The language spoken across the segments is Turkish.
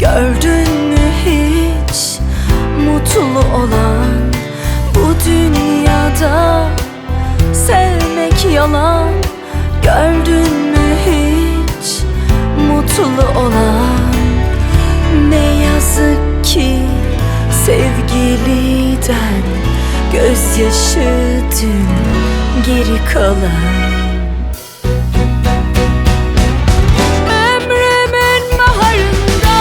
Gördün mü hiç mutlu olan bu dünyada? Sevmek yalan. Gördün mü hiç mutlu olan? Ne yazık ki sevgiliden gözyaşı dün geri kalan. Ömrümün baharında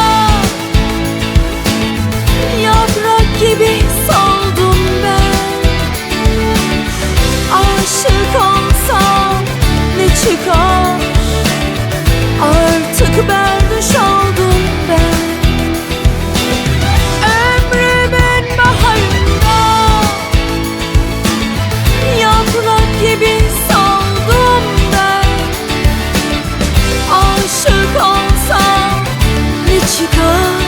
yaprak gibi soldum ben. Aşık olsam ne çıkar? Artık berduş oldum ben. Ömrümün baharında yaprak gibi soldum ben. Aşık olsam ne çıkar?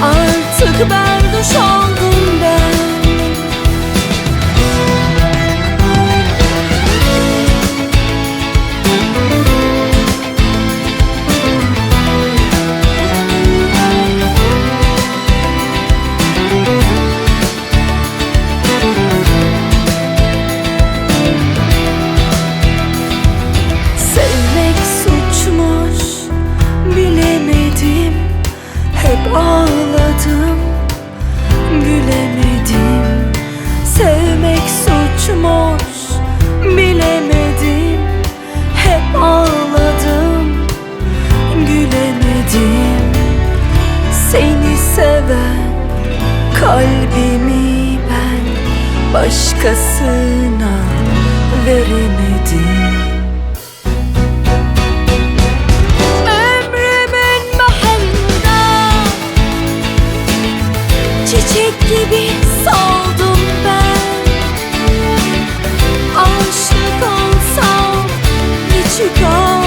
Artık berduş oldum ben. Hep ağladım, gülemedim. Sevmek suçmuş, bilemedim. Hep ağladım, gülemedim. Seni seven kalbimi ben başkasına veremedim. Çiçek gibi soldum ben. Aşık olsam ne çıkar?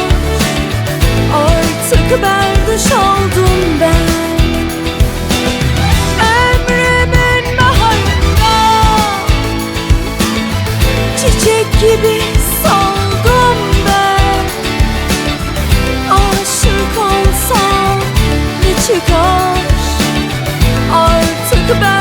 Artık berduş oldum ben. Ömrümün baharında çiçek gibi soldum ben. Aşık olsam ne çıkar? Artık ben